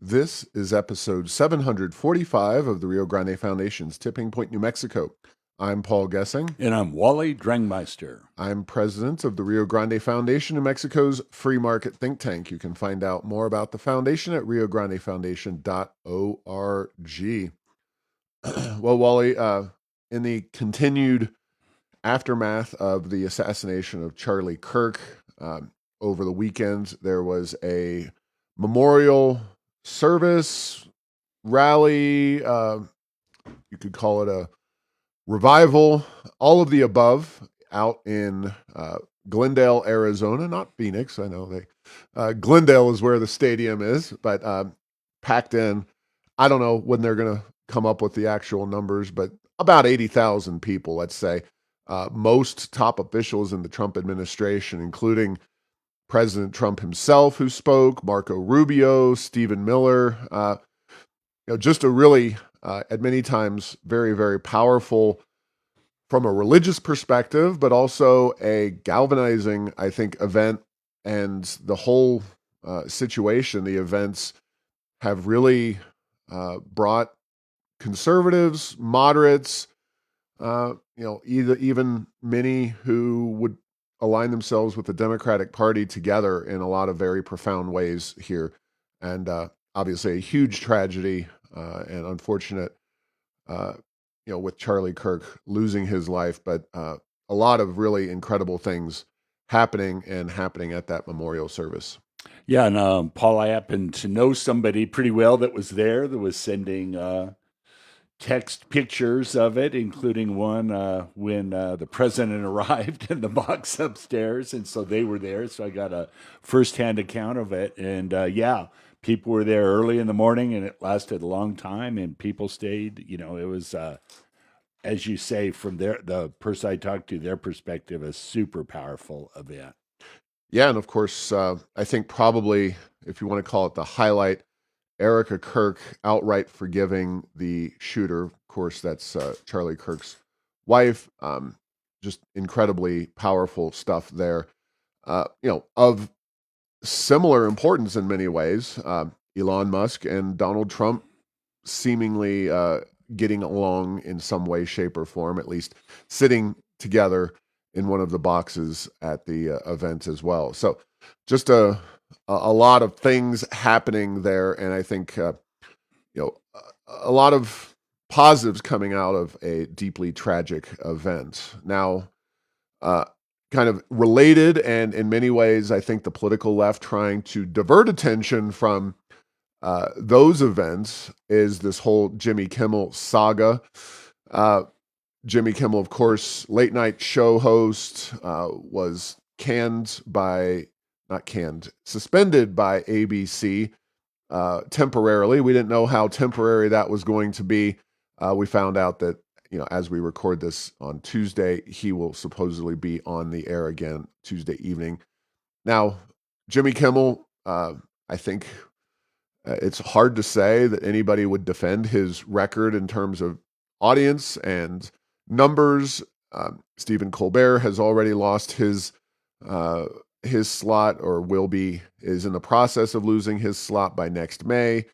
This is episode 745 of the Rio Grande Foundation's Tipping Point, New Mexico. I'm Paul Gessing. And I'm Wally Drangmeister. I'm president of the Rio Grande Foundation, New Mexico's free market think tank. You can find out more about the foundation at riograndefoundation.org. Well, Wally, in the continued aftermath of the assassination of Charlie Kirk, over the weekend, there was a memorial service, rally, you could call it a revival, all of the above, out in Glendale, Arizona, not Phoenix. I know Glendale is where the stadium is, but packed in. I don't know when they're going to come up with the actual numbers, but about 80,000 people, let's say. Most top officials in the Trump administration, including President Trump himself, who spoke, Marco Rubio, Stephen Miller, just a really, at many times, very, very powerful from a religious perspective, but also a galvanizing, I think, event. And the whole situation, the events have really brought conservatives, moderates, even many who would align themselves with the Democratic Party together in a lot of very profound ways here. And obviously a huge tragedy and unfortunate, with Charlie Kirk losing his life, but a lot of really incredible things happening at that memorial service. Yeah, and Paul, I happen to know somebody pretty well that was there, that was sending text pictures of it, including one when the president arrived in the box upstairs, and so they were there. So I got a firsthand account of it, and people were there early in the morning, and it lasted a long time, and people stayed. It was, as you say, from the person I talked to, their perspective, a super powerful event. Yeah, and of course, I think probably, if you want to call it the highlight, Erica Kirk outright forgiving the shooter. Of course, that's Charlie Kirk's wife. Just incredibly powerful stuff there. Of similar importance in many ways. Elon Musk and Donald Trump seemingly getting along in some way, shape, or form, at least sitting together in one of the boxes at the event as well. So just a lot of things happening there, and I think a lot of positives coming out of a deeply tragic event. Now, kind of related, and in many ways, I think the political left trying to divert attention from those events is this whole Jimmy Kimmel saga. Jimmy Kimmel, of course, late night show host, was suspended by ABC temporarily. We didn't know how temporary that was going to be. We found out that, as we record this on Tuesday, he will supposedly be on the air again Tuesday evening. Now, Jimmy Kimmel, I think it's hard to say that anybody would defend his record in terms of audience and numbers. Stephen Colbert has already lost his slot, or is in the process of losing his slot by next May.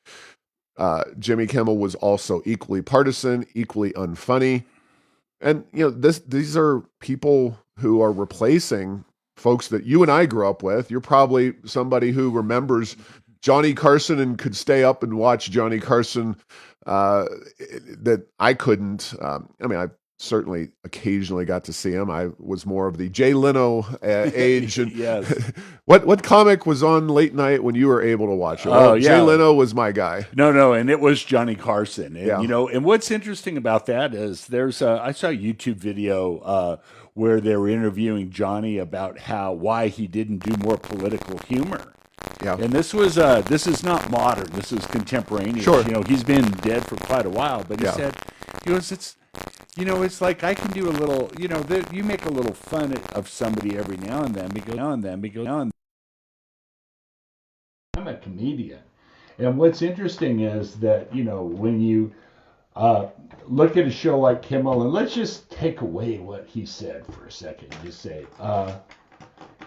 Jimmy Kimmel was also equally partisan, equally unfunny. And, these are people who are replacing folks that you and I grew up with. You're probably somebody who remembers Johnny Carson and could stay up and watch Johnny Carson that I couldn't. I certainly occasionally got to see him. I was more of the Jay Leno age. And Yes. What comic was on late night when you were able to watch it? Oh, yeah. Jay Leno was my guy. No, and it was Johnny Carson. And, Yeah. And what's interesting about that is I saw a YouTube video where they were interviewing Johnny about why he didn't do more political humor. Yeah. And this is not modern. This is contemporaneous. Sure. He's been dead for quite a while, but he said, it's like I can do a little, you make a little fun of somebody every now and then because I'm a comedian. And what's interesting is that, when you look at a show like Kimmel, and let's just take away what he said for a second. Just say,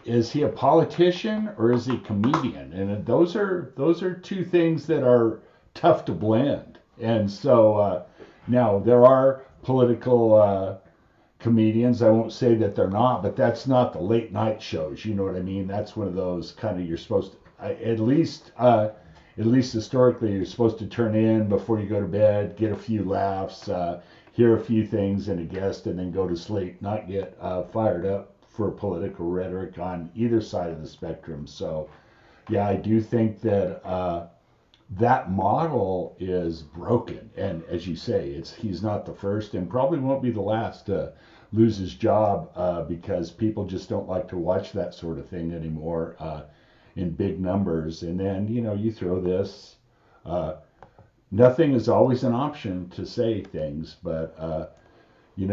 is he a politician or is he a comedian? And those are two things that are tough to blend. And so now there are political comedians. I won't say that they're not, but that's not the late night shows. You know what I mean? That's one of those kind of, you're supposed to, at least historically, you're supposed to turn in before you go to bed, get a few laughs, hear a few things and a guest, and then go to sleep, not get fired up for political rhetoric on either side of the spectrum. So, yeah, I do think that that model is broken. And as you say, he's not the first and probably won't be the last to lose his job because people just don't like to watch that sort of thing anymore in big numbers. And then, you throw this. Nothing is always an option to say things, but in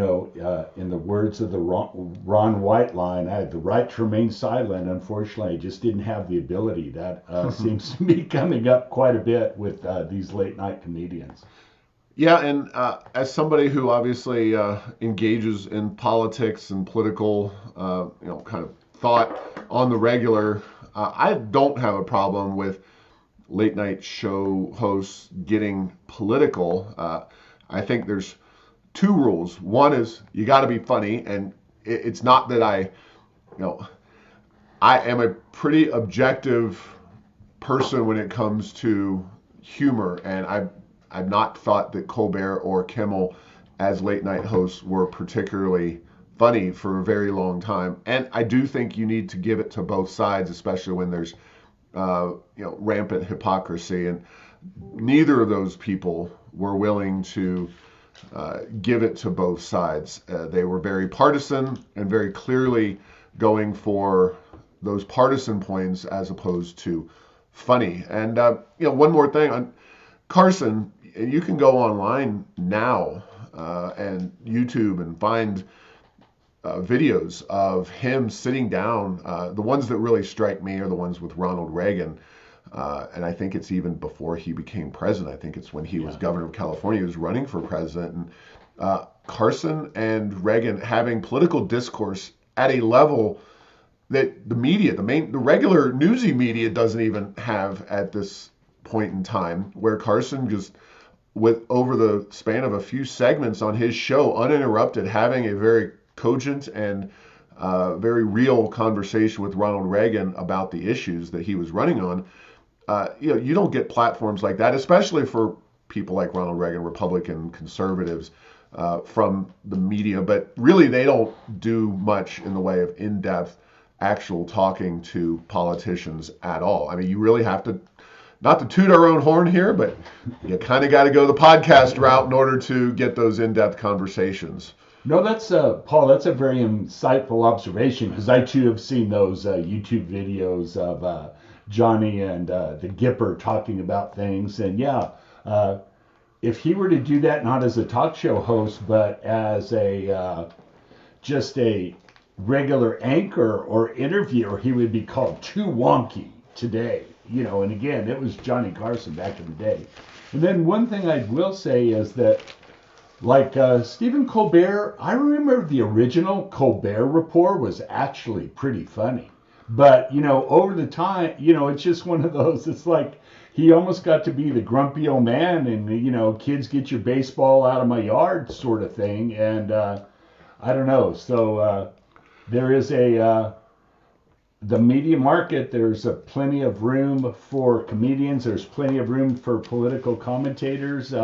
the words of the Ron White line, I had the right to remain silent. Unfortunately, I just didn't have the ability. That seems to be coming up quite a bit with these late night comedians. Yeah, and as somebody who obviously engages in politics and political, kind of thought on the regular, I don't have a problem with late night show hosts getting political. I think there's two rules. One is you got to be funny, and it's not that I am a pretty objective person when it comes to humor, and I've not thought that Colbert or Kimmel as late night hosts were particularly funny for a very long time. And I do think you need to give it to both sides, especially when there's rampant hypocrisy, and neither of those people were willing to give it to both sides. They were very partisan and very clearly going for those partisan points as opposed to funny. And one more thing on Carson, you can go online now and YouTube and find videos of him sitting down. The ones that really strike me are the ones with Ronald Reagan. And I think it's even before he became president. I think it's when he was governor of California. He was running for president. And Carson and Reagan having political discourse at a level that the media, the regular newsy media doesn't even have at this point in time, where Carson just, with over the span of a few segments on his show, uninterrupted, having a very cogent and very real conversation with Ronald Reagan about the issues that he was running on. You don't get platforms like that, especially for people like Ronald Reagan, Republican conservatives, from the media. But really, they don't do much in the way of in-depth, actual talking to politicians at all. I mean, you really have to, not to toot our own horn here, but you kind of got to go the podcast route in order to get those in-depth conversations. No, that's Paul. That's a very insightful observation, because I too have seen those YouTube videos of Johnny and the Gipper talking about things. And if he were to do that not as a talk show host, but as just a regular anchor or interviewer, he would be called too wonky today. And again, it was Johnny Carson back in the day. And then one thing I will say is that, like Stephen Colbert, I remember the original Colbert Report was actually pretty funny. But, over the time, it's just one of those, it's like he almost got to be the grumpy old man and, kids, get your baseball out of my yard sort of thing. And I don't know. So there is the media market, there's plenty of room for comedians. There's plenty of room for political commentators.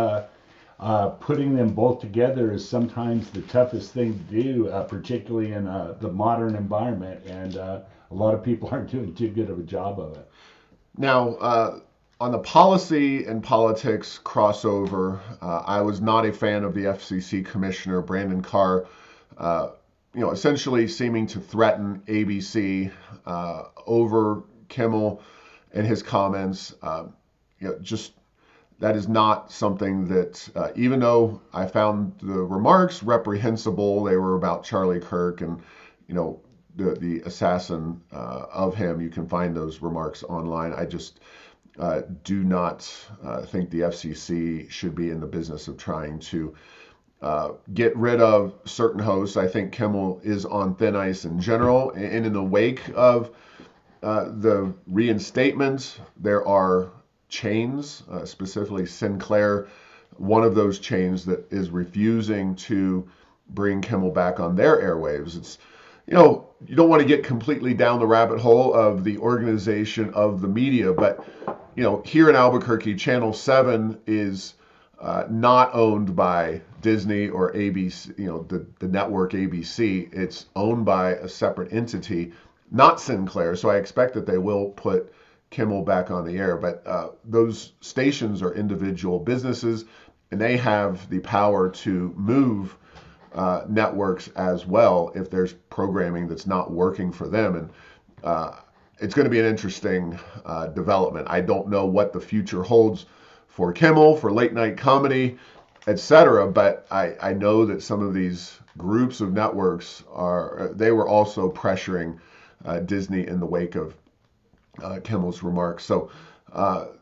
Putting them both together is sometimes the toughest thing to do, particularly in the modern environment. And a lot of people aren't doing too good of a job of it. Now, on the policy and politics crossover, I was not a fan of the FCC commissioner, Brandon Carr, essentially seeming to threaten ABC over Kimmel and his comments. Just that is not something that, even though I found the remarks reprehensible, they were about Charlie Kirk and, the assassin of him. You can find those remarks online. I just do not think the FCC should be in the business of trying to get rid of certain hosts. I think Kimmel is on thin ice in general. And in the wake of the reinstatement, there are chains, specifically Sinclair, one of those chains that is refusing to bring Kimmel back on their airwaves. It's, you don't want to get completely down the rabbit hole of the organization of the media, but, here in Albuquerque, Channel 7 is not owned by Disney or ABC, the network ABC. It's owned by a separate entity, not Sinclair. So I expect that they will put Kimmel back on the air. But those stations are individual businesses, and they have the power to move networks as well if there's programming that's not working for them. And it's going to be an interesting development. I don't know what the future holds for Kimmel, for late night comedy, etc. But I know that some of these groups of networks they were also pressuring Disney in the wake of Kimmel's remarks. So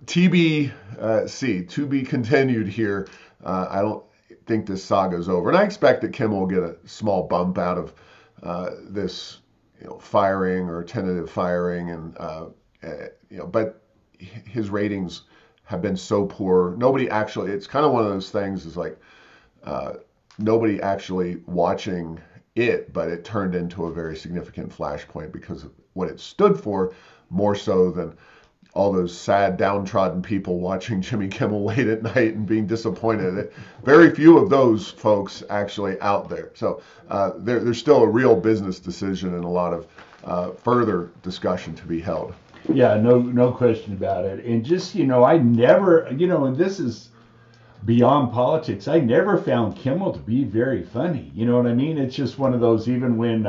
TBC, to be continued here. I don't think this saga is over, and I expect that Kimmel will get a small bump out of this, firing or tentative firing, and but his ratings have been so poor. Nobody actually, it's kind of one of those things is like nobody actually watching it, but it turned into a very significant flashpoint because of what it stood for, more so than all those sad, downtrodden people watching Jimmy Kimmel late at night and being disappointed. Very few of those folks actually out there. So there's still a real business decision and a lot of further discussion to be held. Yeah, no question about it. And just, I never, and this is beyond politics, I never found Kimmel to be very funny. You know what I mean? It's just one of those, even when,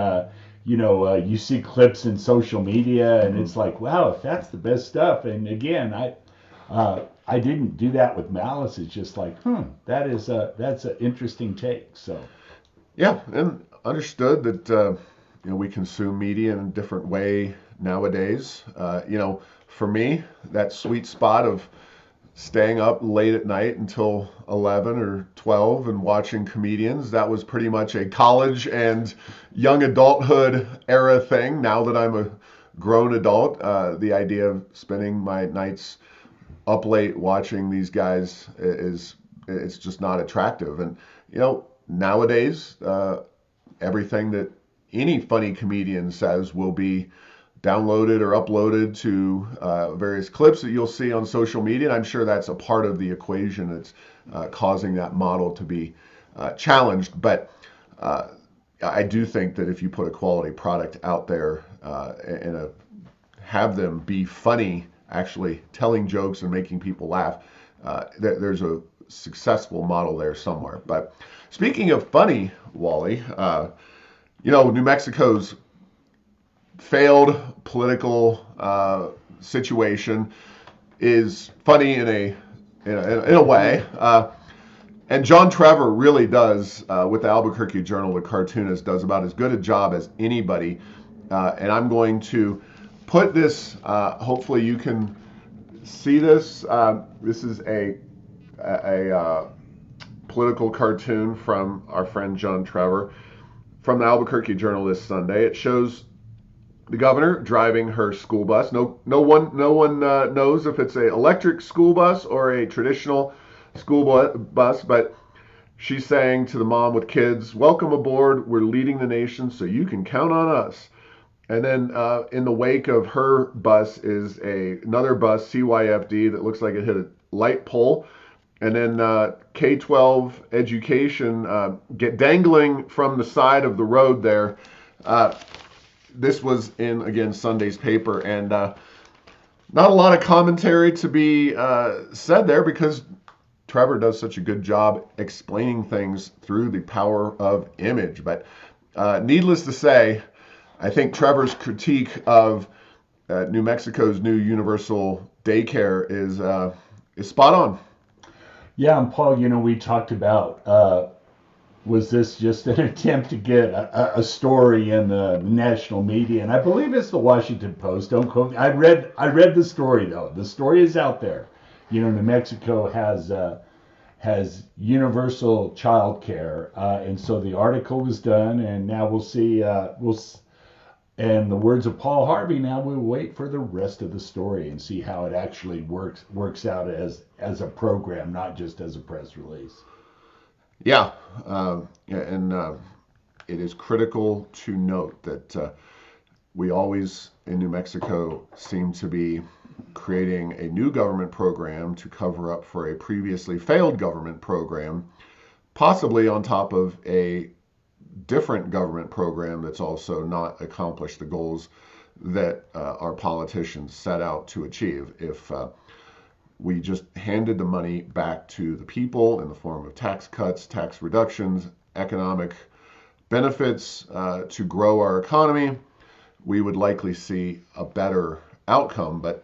you see clips in social media and it's like, wow, if that's the best stuff. And again, I didn't do that with malice. It's just like, that's an interesting take. So, yeah, and understood that, we consume media in a different way nowadays. For me, that sweet spot of staying up late at night until 11 or 12 and watching comedians, that was pretty much a college and young adulthood era thing. Now that I'm a grown adult, the idea of spending my nights up late watching these guys it's just not attractive. And nowadays, everything that any funny comedian says will be downloaded or uploaded to various clips that you'll see on social media. And I'm sure that's a part of the equation that's causing that model to be challenged. But I do think that if you put a quality product out there and have them be funny, actually telling jokes and making people laugh, there's a successful model there somewhere. But speaking of funny, Wally, New Mexico's failed political situation is funny in a way, and John Trever really does with the Albuquerque Journal, the cartoonist, does about as good a job as anybody. And I'm going to put this. Hopefully, you can see this. This is a political cartoon from our friend John Trever from the Albuquerque Journal this Sunday. It shows the governor driving her school bus. No one knows if it's an electric school bus or a traditional school bus, but she's saying to the mom with kids, "Welcome aboard. We're leading the nation, so you can count on us." And then in the wake of her bus is another bus, CYFD, that looks like it hit a light pole. And then K-12 education get dangling from the side of the road there. This was in, again, Sunday's paper. And not a lot of commentary to be said there because Trever does such a good job explaining things through the power of image. But needless to say, I think Trevor's critique of New Mexico's new universal daycare is spot on. Yeah, and Paul, we talked about, was this just an attempt to get a story in the national media? And I believe it's the Washington Post. Don't quote me. I read the story, though. The story is out there. New Mexico has has universal child care. And so the article was done, and now we'll see. And the words of Paul Harvey, now we'll wait for the rest of the story and see how it actually works out as a program, not just as a press release. Yeah, and it is critical to note that we always in New Mexico seem to be creating a new government program to cover up for a previously failed government program, possibly on top of a different government program that's also not accomplished the goals that our politicians set out to achieve. If we just handed the money back to the people in the form of tax cuts, tax reductions, economic benefits to grow our economy, we would likely see a better outcome. But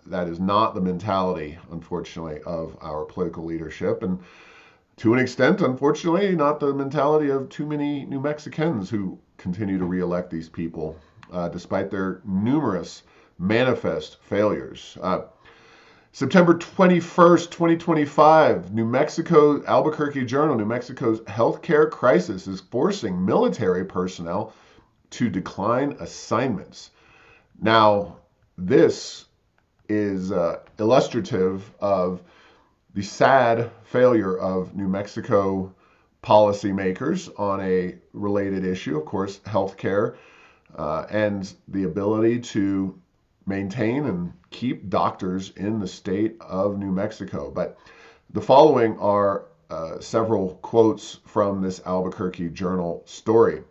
that is not the mentality, unfortunately, of our political leadership. And to an extent, unfortunately, not the mentality of too many New Mexicans who continue to reelect these people, despite their numerous manifest failures. September 21st, 2025, New Mexico, Albuquerque Journal, New Mexico's healthcare crisis is forcing military personnel to decline assignments. Now, this is illustrative of the sad failure of New Mexico policymakers on a related issue, of course, healthcare, and the ability to maintain and keep doctors in the state of New Mexico. But the following are several quotes from this Albuquerque Journal story.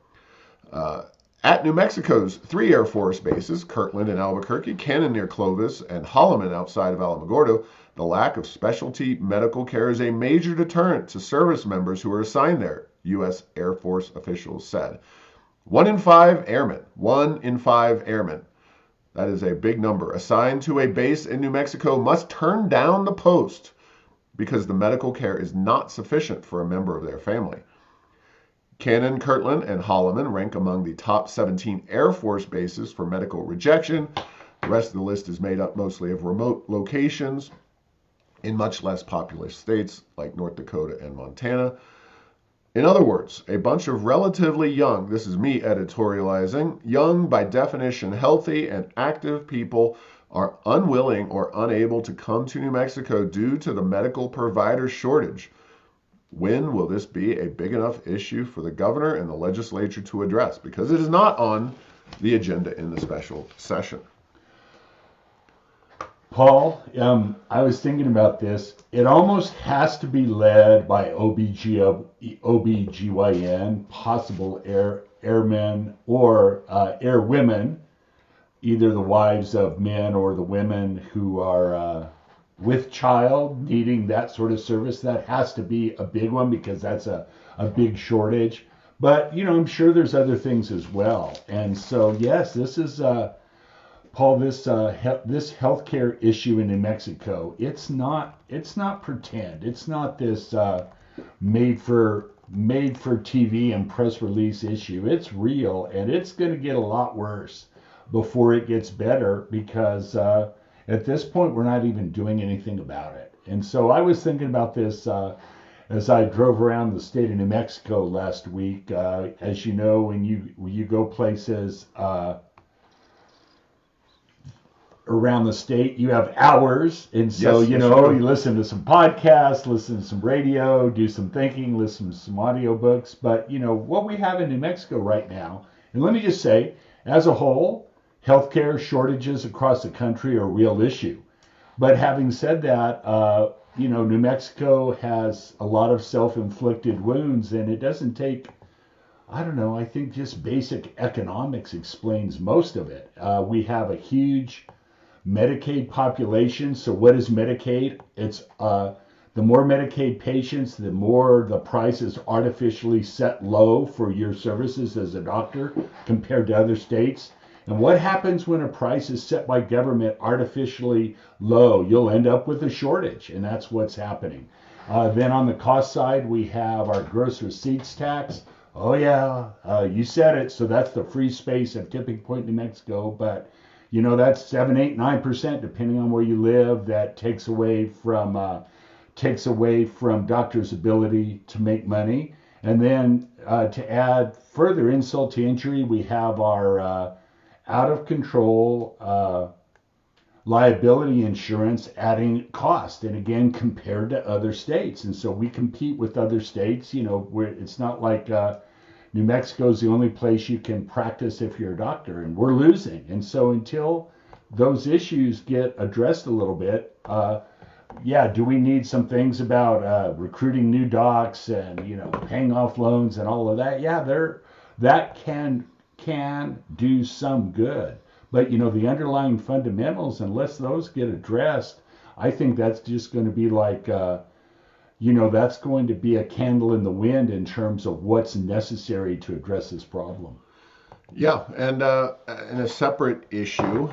At New Mexico's 3 Air Force bases, Kirtland and Albuquerque, Cannon near Clovis, and Holloman outside of Alamogordo, the lack of specialty medical care is a major deterrent to service members who are assigned there, U.S. Air Force officials said. 1 in 5 airmen, 1 in 5 airmen, that is a big number, assigned to a base in New Mexico must turn down the post because the medical care is not sufficient for a member of their family. Cannon, Kirtland, and Holloman rank among the top 17 Air Force bases for medical rejection. The rest of the list is made up mostly of remote locations in much less populous states like North Dakota and Montana. In other words, a bunch of relatively young, this is me editorializing, young by definition, healthy and active people are unwilling or unable to come to New Mexico due to the medical provider shortage. When will this be a big enough issue for the governor and the legislature to address? Because it is not on the agenda in the special session. Paul, I was thinking about this. It almost has to be led by OBGYN, possible airmen or airwomen, either the wives of men or the women who are with child needing that sort of service. That has to be a big one because that's a big shortage. But, I'm sure there's other things as well. And so, yes, this is... Paul, this healthcare issue in New Mexico, it's not pretend. It's not this made for TV and press release issue. It's real, and it's going to get a lot worse before it gets better because at this point we're not even doing anything about it. And so I was thinking about this as I drove around the state of New Mexico last week. As you know, when you go places around the state, you have hours, and so Yes, you listen to some podcasts, listen to some radio, do some thinking, listen to some audiobooks. But what we have in New Mexico right now, and let me just say, as a whole, healthcare shortages across the country are a real issue. But having said that, New Mexico has a lot of self-inflicted wounds, and it doesn't take, I don't know, I think just basic economics explains most of it. We have a huge Medicaid population. So what is Medicaid? It's the more Medicaid patients, the more the price is artificially set low for your services as a doctor compared to other states. And what happens when a price is set by government artificially low? You'll end up with a shortage, and that's what's happening. Then on the cost side, we have our gross receipts tax. Oh yeah, you said it. So that's the free space of Tipping Point, New Mexico. But that's 7, 8, 9%, depending on where you live. That takes away from takes away from doctors' ability to make money. And then to add further insult to injury, we have our out of control liability insurance adding cost, and again compared to other states. And so we compete with other states. Where it's not like New Mexico is the only place you can practice if you're a doctor, and we're losing. And so until those issues get addressed a little bit, do we need some things about recruiting new docs and paying off loans and all of that? Yeah, that can do some good. But the underlying fundamentals, unless those get addressed, I think that's just going to be like, that's going to be a candle in the wind in terms of what's necessary to address this problem. Yeah, and in a separate issue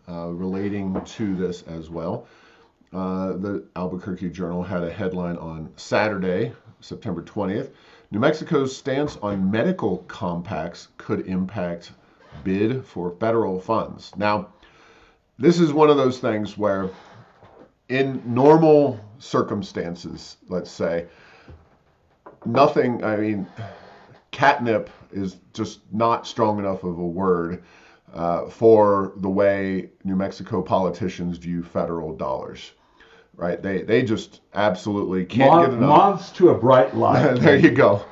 relating to this as well, the Albuquerque Journal had a headline on Saturday, September 20th. New Mexico's stance on medical compacts could impact bid for federal funds. Now, this is one of those things where in normal circumstances, let's say, catnip is just not strong enough of a word for the way New Mexico politicians view federal dollars. Right? They just absolutely can't get enough. Moths to a bright light. There you go.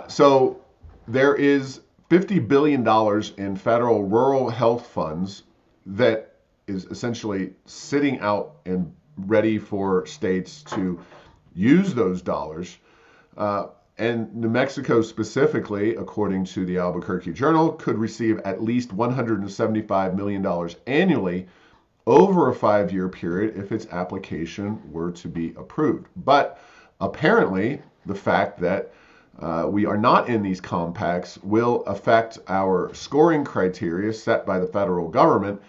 So there is $50 billion in federal rural health funds that is essentially sitting out and ready for states to use those dollars. And New Mexico specifically, according to the Albuquerque Journal, could receive at least $175 million annually over a 5-year period if its application were to be approved. But apparently, the fact that we are not in these compacts will affect our scoring criteria set by the federal government,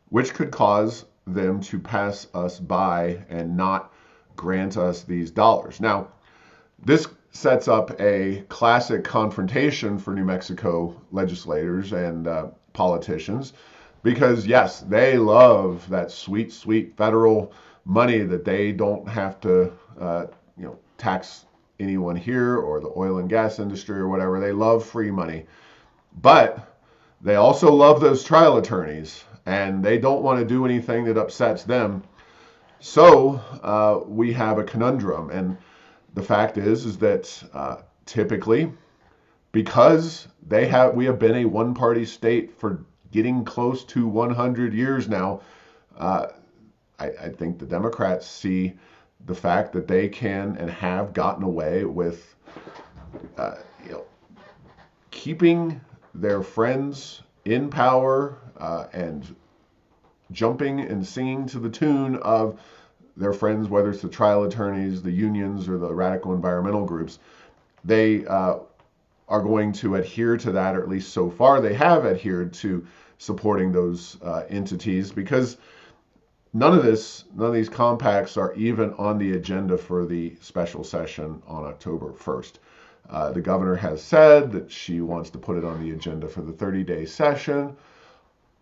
which could cause them to pass us by and not grant us these dollars. Now, this sets up a classic confrontation for New Mexico legislators and politicians, because yes, they love that sweet, sweet federal money that they don't have to, tax anyone here or the oil and gas industry or whatever. They love free money, but they also love those trial attorneys, and they don't want to do anything that upsets them. So we have a conundrum, and the fact is that typically, because we have been a one-party state for getting close to 100 years now, I think the Democrats see the fact that they can and have gotten away with, keeping their friends in power and jumping and singing to the tune of their friends, whether it's the trial attorneys, the unions, or the radical environmental groups. They are going to adhere to that, or at least so far they have adhered to supporting those entities, because none of these compacts are even on the agenda for the special session on October 1st. The governor has said that she wants to put it on the agenda for the 30-day session.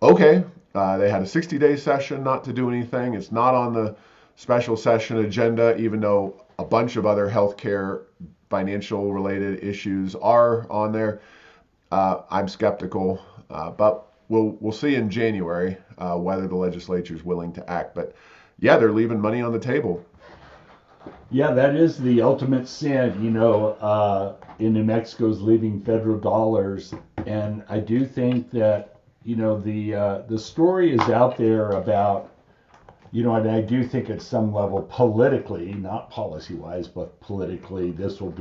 Okay, they had a 60-day session not to do anything. It's not on the special session agenda, even though a bunch of other healthcare financial related issues are on there. I'm skeptical, but we'll see in January whether the legislature is willing to act. But yeah, they're leaving money on the table. Yeah, that is the ultimate sin, in New Mexico's leaving federal dollars. And I do think that, the story is out there about, and I do think at some level politically, not policy-wise, but politically, this will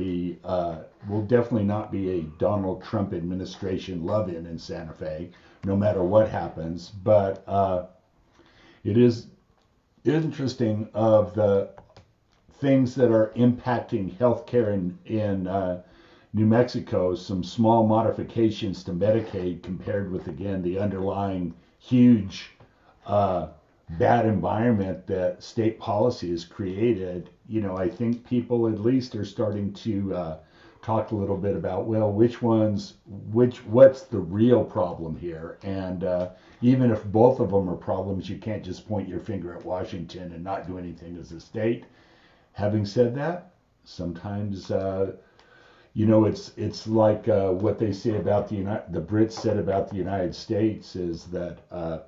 definitely not be a Donald Trump administration love-in in Santa Fe, no matter what happens. But it is interesting of the things that are impacting healthcare in New Mexico, some small modifications to Medicaid compared with, again, the underlying huge bad environment that state policy has created. I think people at least are starting to talk a little bit about, well, what's the real problem here? And even if both of them are problems, you can't just point your finger at Washington and not do anything as a state. Having said that, sometimes it's like what they say about the Brits said about the United States is that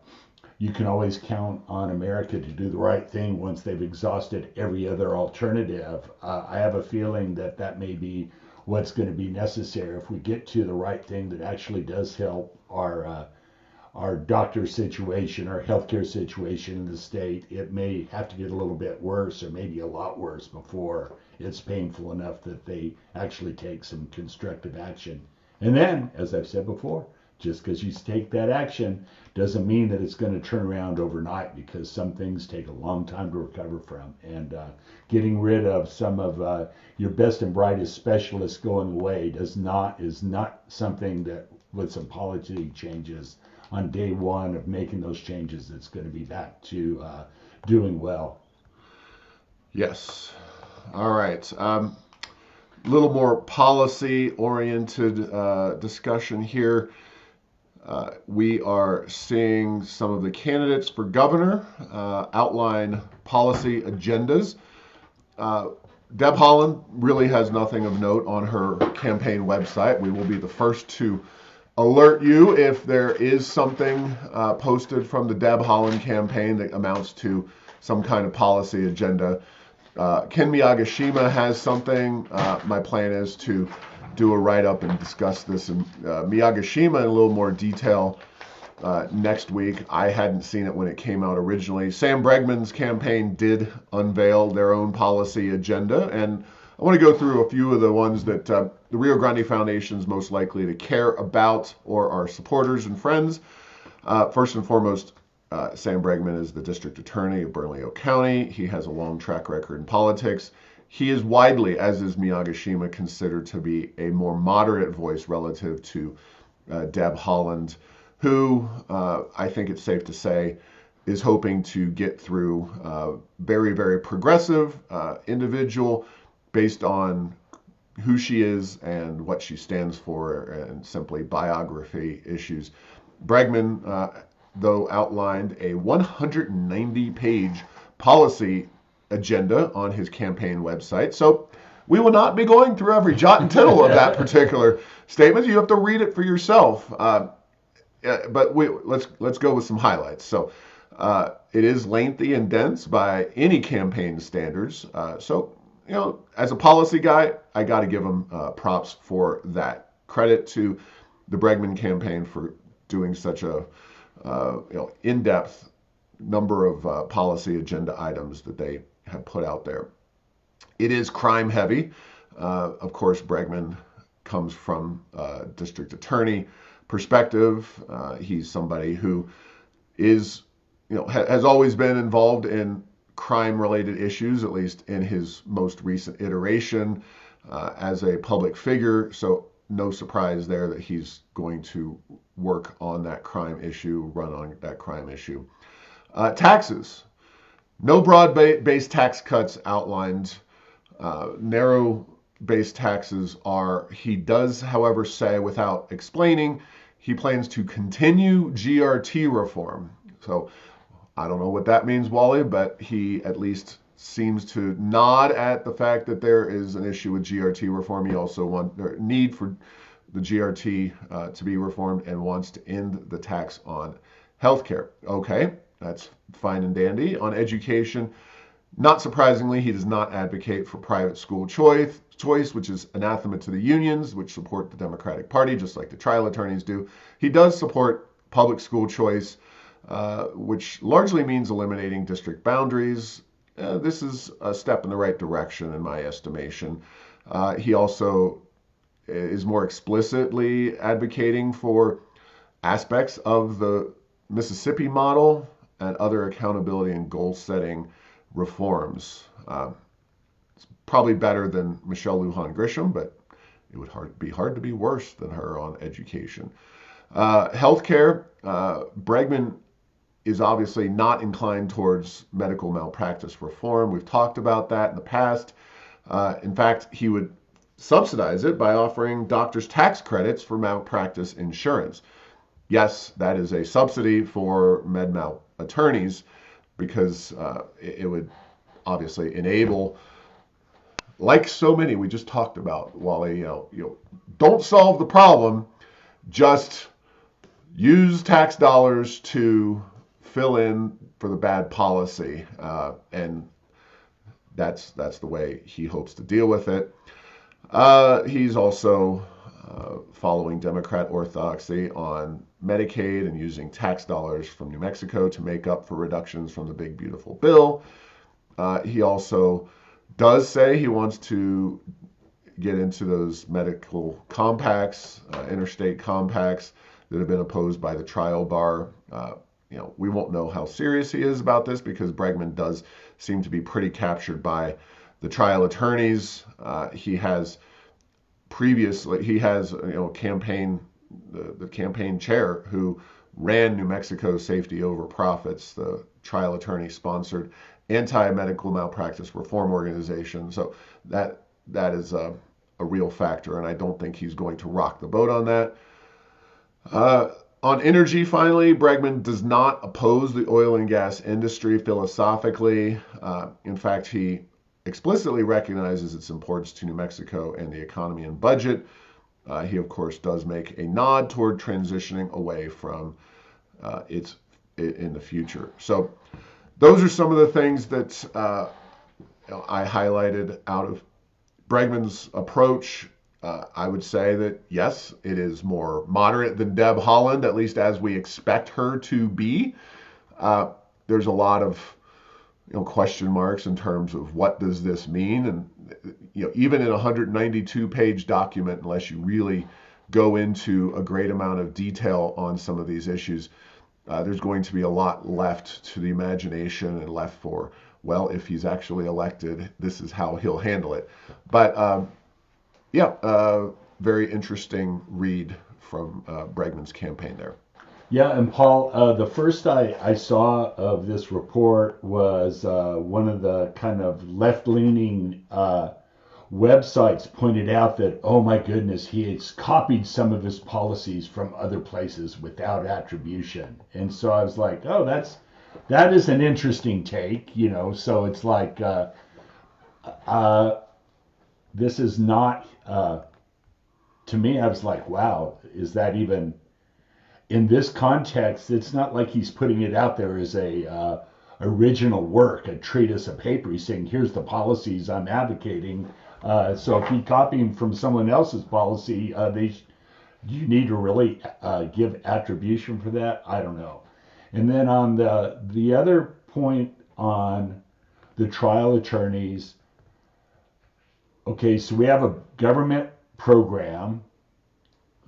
you can always count on America to do the right thing once they've exhausted every other alternative. I have a feeling that may be what's going to be necessary if we get to the right thing that actually does help our doctor situation, our healthcare situation in the state. It may have to get a little bit worse, or maybe a lot worse, before it's painful enough that they actually take some constructive action. And then, as I've said before, just because you take that action doesn't mean that it's going to turn around overnight, because some things take a long time to recover from. And getting rid of some of your best and brightest specialists going away is not something that, with some policy changes on day one of making those changes, it's going to be back to doing well. Yes. All right. A little more policy-oriented discussion here. We are seeing some of the candidates for governor outline policy agendas. Deb Haaland really has nothing of note on her campaign website. We will be the first to alert you if there is something posted from the Deb Haaland campaign that amounts to some kind of policy agenda. Ken Miagishima has something. My plan is to do a write-up and discuss this in Miagishima in a little more detail next week. I hadn't seen it when it came out originally. Sam Bregman's campaign did unveil their own policy agenda, and I want to go through a few of the ones that the Rio Grande Foundation is most likely to care about, or our supporters and friends. First and foremost, Sam Bregman is the district attorney of Bernalillo County. He has a long track record in politics. He is widely, as is Miagishima, considered to be a more moderate voice relative to Deb Haaland, who I think it's safe to say is hoping to get through very, very progressive individual based on who she is and what she stands for, and simply biography issues. Bregman, though, outlined a 190-page policy agenda on his campaign website. So we will not be going through every jot and tittle of that particular statement. You have to read it for yourself. But let's go with some highlights. So it is lengthy and dense by any campaign standards. So, as a policy guy, I got to give him props for that. Credit to the Bregman campaign for doing such a in-depth number of policy agenda items that they have put out there. It is crime heavy. Of course, Bregman comes from district attorney perspective. He's somebody who is, has always been involved in crime-related issues, at least in his most recent iteration as a public figure. So no surprise there that he's going to work on that crime issue, run on that crime issue. Taxes. No broad-based tax cuts outlined. Narrow-based taxes are, he does, however, say, without explaining, he plans to continue GRT reform. So I don't know what that means, Wally, but he at least seems to nod at the fact that there is an issue with GRT reform. He also wants need for the GRT to be reformed and wants to end the tax on healthcare. Okay, that's fine and dandy. On education, not surprisingly, he does not advocate for private school choice, which is anathema to the unions, which support the Democratic Party, just like the trial attorneys do. He does support public school choice, which largely means eliminating district boundaries. This is a step in the right direction, in my estimation. He also is more explicitly advocating for aspects of the Mississippi model and other accountability and goal-setting reforms. It's probably better than Michelle Lujan Grisham, but it would be hard to be worse than her on education. Healthcare, Bregman is obviously not inclined towards medical malpractice reform. We've talked about that in the past. In fact, he would subsidize it by offering doctors tax credits for malpractice insurance. Yes, that is a subsidy for med mal attorneys, because it would obviously enable like so many we just talked about, Wally, don't solve the problem, just use tax dollars to fill in for the bad policy, and that's the way he hopes to deal with it. He's also following Democrat orthodoxy on Medicaid and using tax dollars from New Mexico to make up for reductions from the big beautiful bill. He also does say he wants to get into those medical compacts, interstate compacts that have been opposed by the trial bar. We won't know how serious he is about this because Bregman does seem to be pretty captured by the trial attorneys. He has campaign the campaign chair who ran New Mexico Safety Over Profits, the trial attorney sponsored anti-medical malpractice reform organization. So that is a real factor, and I don't think he's going to rock the boat on that. On energy, finally, Bregman does not oppose the oil and gas industry philosophically. In fact, he explicitly recognizes its importance to New Mexico and the economy and budget. He, of course, does make a nod toward transitioning away from it in the future. So those are some of the things that I highlighted out of Bregman's approach. I would say that, yes, it is more moderate than Deb Haaland, at least as we expect her to be. There's a lot of question marks in terms of what does this mean, and even in a 192-page document, unless you really go into a great amount of detail on some of these issues, there's going to be a lot left to the imagination and left for, well, if he's actually elected, this is how he'll handle it. But very interesting read from Bregman's campaign there. Yeah, and Paul, the first I saw of this report was one of the kind of left-leaning websites pointed out that, oh my goodness, he has copied some of his policies from other places without attribution. And so I was like, oh, that is an interesting take, So it's like this is not to me. I was like, wow, is that even in this context? It's not like he's putting it out there as a original work, a treatise of paper. He's saying, here's the policies I'm advocating. So if he copied from someone else's policy, do you need to really give attribution for that? I don't know. And then on the other point on the trial attorneys, okay, so we have a government program,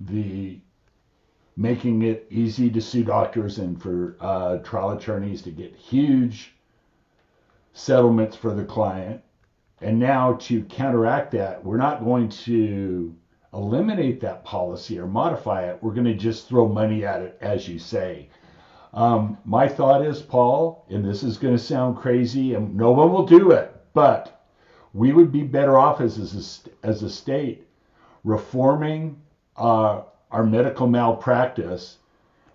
the making it easy to sue doctors and for trial attorneys to get huge settlements for the client. And now to counteract that, we're not going to eliminate that policy or modify it. We're going to just throw money at it, as you say. My thought is, Paul, and this is going to sound crazy, and no one will do it, but we would be better off as a state reforming our medical malpractice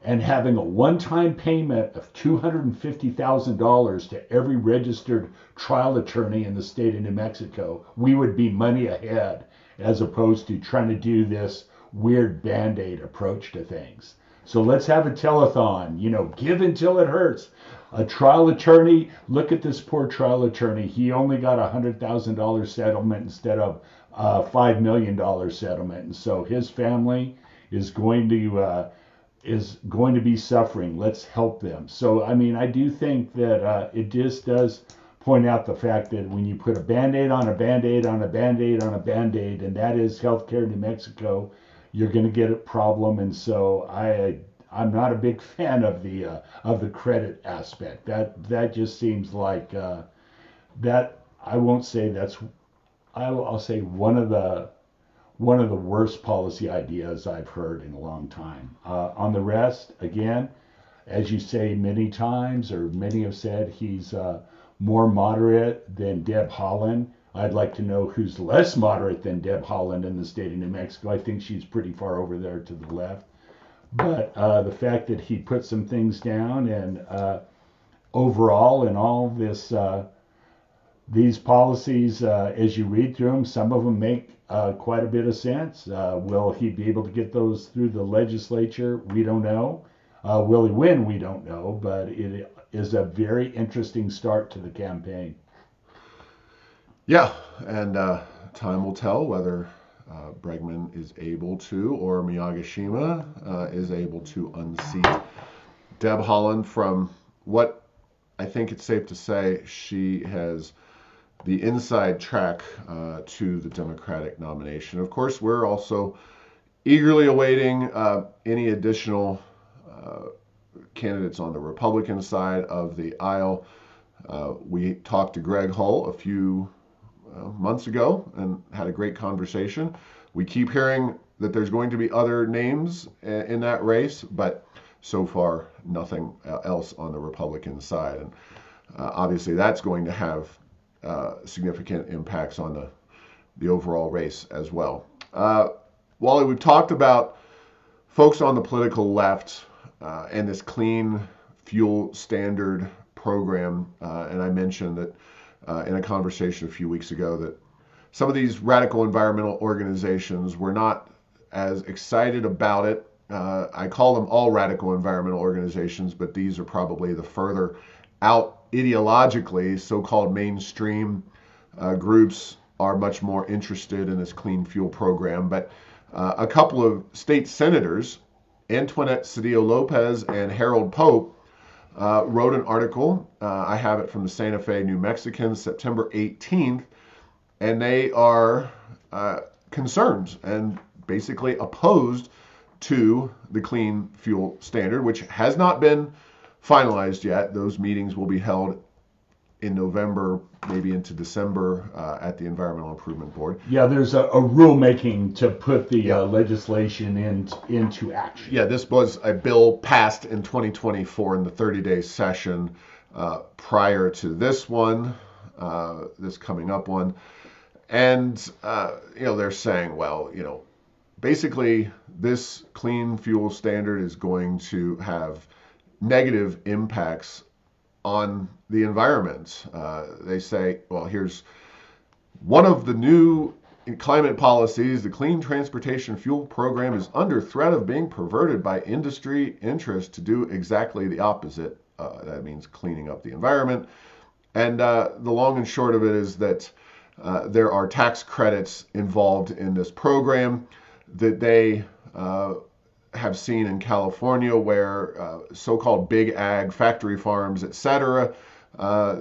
and having a one-time payment of $250,000 to every registered trial attorney in the state of New Mexico. We would be money ahead as opposed to trying to do this weird Band-Aid approach to things. So let's have a telethon, give until it hurts. A trial attorney, look at this poor trial attorney. He only got a $100,000 settlement instead of a $5 million settlement. And so his family is going to be suffering. Let's help them. So, I do think that it just does point out the fact that when you put a Band-Aid on a Band-Aid on a Band-Aid on a Band-Aid, and that is healthcare in New Mexico, you're going to get a problem. And so I'm not a big fan of the credit aspect. That just seems like that. I won't say that's. I'll say one of the worst policy ideas I've heard in a long time. On the rest, again, as you say many times, or many have said, he's more moderate than Deb Haaland. I'd like to know who's less moderate than Deb Haaland in the state of New Mexico. I think she's pretty far over there to the left. But the fact that he put some things down, and overall in all this these policies, as you read through them, some of them make quite a bit of sense. Will he be able to get those through the legislature? We don't know. Will he win? We don't know. But it is a very interesting start to the campaign. Yeah, and time will tell whether Bregman is able to, or Miagishima is able to unseat Deb Haaland. From what I think it's safe to say, she has the inside track to the Democratic nomination. Of course, we're also eagerly awaiting any additional candidates on the Republican side of the aisle. We talked to Greg Hull a few months ago and had a great conversation. We keep hearing that there's going to be other names in that race, but so far nothing else on the Republican side. And obviously that's going to have significant impacts on the overall race as well. Wally, we've talked about folks on the political left and this clean fuel standard program, and I mentioned that in a conversation a few weeks ago that some of these radical environmental organizations were not as excited about it. I call them all radical environmental organizations, but these are probably the further out ideologically. So-called mainstream groups are much more interested in this clean fuel program. But a couple of state senators, Antoinette Cedillo Lopez and Harold Pope, wrote an article. I have it from the Santa Fe New Mexican, September 18th, and they are concerned and basically opposed to the clean fuel standard, which has not been finalized yet. Those meetings will be held in November, maybe into December at the Environmental Improvement Board. Yeah, there's a rulemaking to put the legislation into action. Yeah, this was a bill passed in 2024 in the 30-day session prior to this one, this coming up one. And, they're saying, well, basically this clean fuel standard is going to have negative impacts on the environment. They say, well, here's one of the new climate policies. The Clean Transportation Fuel Program is under threat of being perverted by industry interests to do exactly the opposite. That means cleaning up the environment. And the long and short of it is that there are tax credits involved in this program that they have seen in California, where so-called big ag, factory farms, etc.,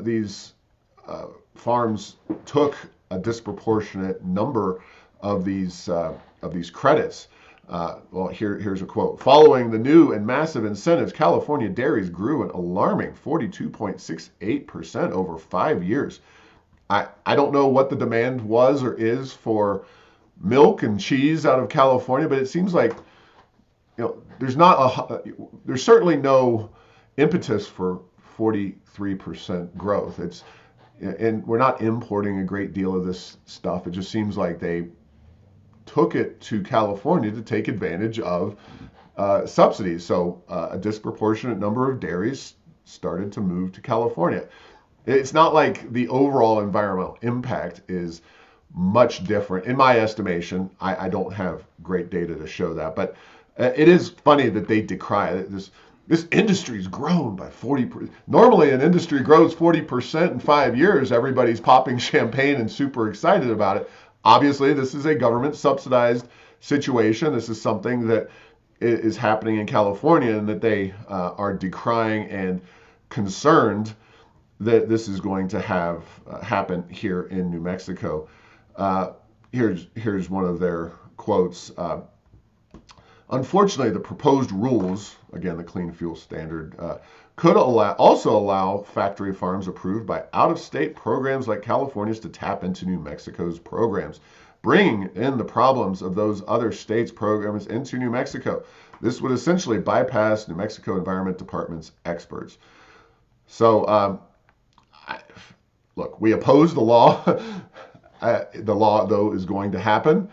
these farms took a disproportionate number of these credits. Well, here's a quote. Following the new and massive incentives, California dairies grew an alarming 42.68% over 5 years. I don't know what the demand was or is for milk and cheese out of California, but it seems like there's certainly no impetus for 43% growth. And we're not importing a great deal of this stuff. It just seems like they took it to California to take advantage of subsidies. So a disproportionate number of dairies started to move to California. It's not like the overall environmental impact is much different. In my estimation, I don't have great data to show that, but it is funny that they decry it. This industry's grown by 40%. Normally an industry grows 40% in 5 years. Everybody's popping champagne and super excited about it. Obviously, this is a government subsidized situation. This is something that is happening in California, and that they are decrying and concerned that this is going to have happen here in New Mexico. Here's one of their quotes. Unfortunately, the proposed rules, again, the clean fuel standard, could also allow factory farms approved by out-of-state programs like California's to tap into New Mexico's programs, bringing in the problems of those other states' programs into New Mexico. This would essentially bypass New Mexico Environment Department's experts. So, look, we oppose the law. The law, though, is going to happen.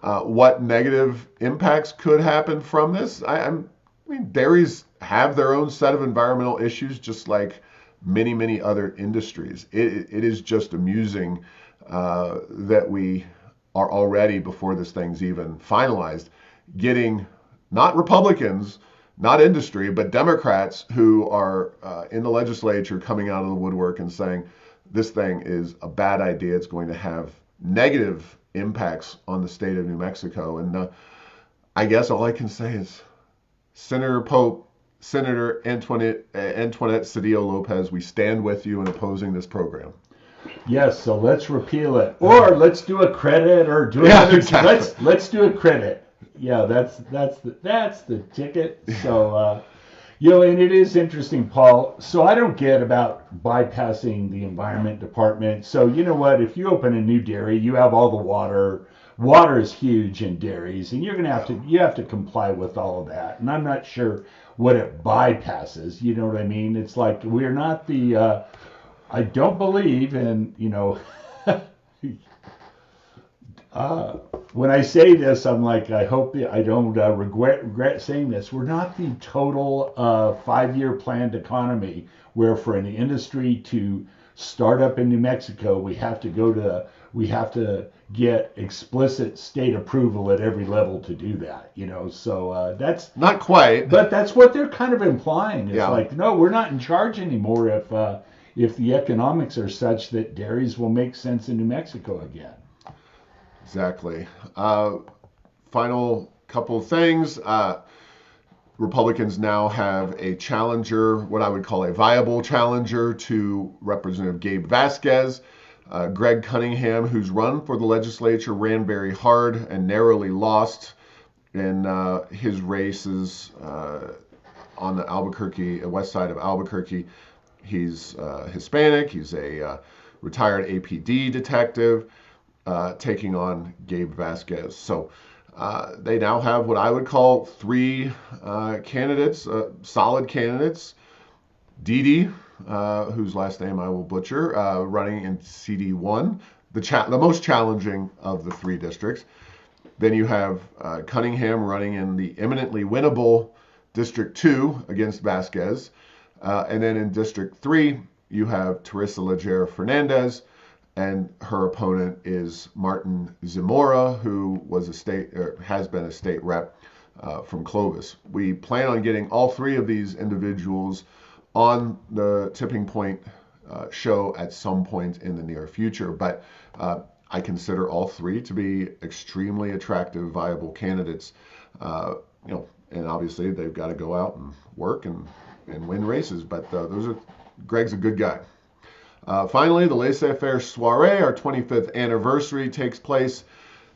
What negative impacts could happen from this? I mean, dairies have their own set of environmental issues, just like many other industries. It is just amusing that we are already, before this thing's even finalized, getting not Republicans, not industry, but Democrats who are in the legislature coming out of the woodwork and saying this thing is a bad idea. It's going to have negative impacts on the state of New Mexico. And I guess all I can say is, Senator Pope, Senator Antoinette Cedillo Lopez, we stand with you in opposing this program. Yes, so let's repeal it, or let's do a credit, or do exactly. let's do a credit. Yeah, that's the ticket. So and it is interesting, Paul. So I don't get about bypassing the environment department. So you know what? If you open a new dairy, you have all the water. Water is huge in dairies, and you're gonna have to comply with all of that. And I'm not sure what it bypasses. You know what I mean? It's like we're not the. I don't believe in, when I say this, I'm like, I hope I don't regret saying this. We're not the total 5-year planned economy where for an industry to start up in New Mexico, we have to get explicit state approval at every level to do that, so that's not quite, but that's what they're kind of implying. It's yeah. Like, no, we're not in charge anymore if the economics are such that dairies will make sense in New Mexico again. Exactly. Final couple of things. Republicans now have a challenger, what I would call a viable challenger to Representative Gabe Vasquez. Greg Cunningham, who's run for the legislature, ran very hard and narrowly lost in his races on the west side of Albuquerque. He's Hispanic. He's a retired APD detective taking on Gabe Vasquez. So they now have what I would call 3 candidates, solid candidates. Didi, whose last name I will butcher, running in CD1, the most challenging of the 3 districts. Then you have Cunningham running in the eminently winnable District 2 against Vasquez. And then in District 3, you have Teresa Leger Fernandez, and her opponent is Martin Zamora, who has been a state rep from Clovis. We plan on getting all 3 of these individuals on the Tipping Point show at some point in the near future, but I consider all 3 to be extremely attractive, viable candidates. And obviously they've got to go out and work and win races, but Greg's a good guy. Finally, the Laissez Faire Soiree, our 25th anniversary, takes place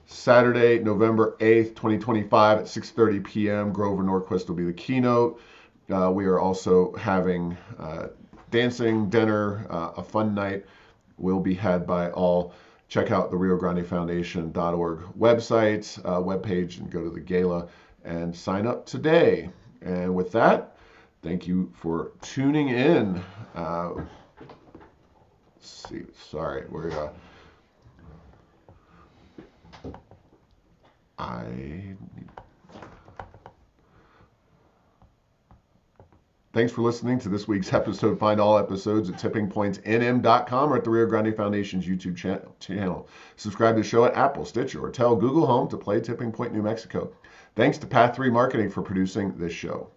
Saturday, November 8th, 2025 at 6:30 p.m. Grover Norquist will be the keynote. We are also having dancing, dinner, a fun night will be had by all. Check out the RioGrandeFoundation.org webpage and go to the gala and sign up today. And with that, thank you for tuning in. Thanks for listening to this week's episode. Find all episodes at tippingpointsnm.com or at the Rio Grande Foundation's YouTube channel. Subscribe to the show at Apple, Stitcher, or tell Google Home to play Tipping Point New Mexico. Thanks to Path 3 Marketing for producing this show.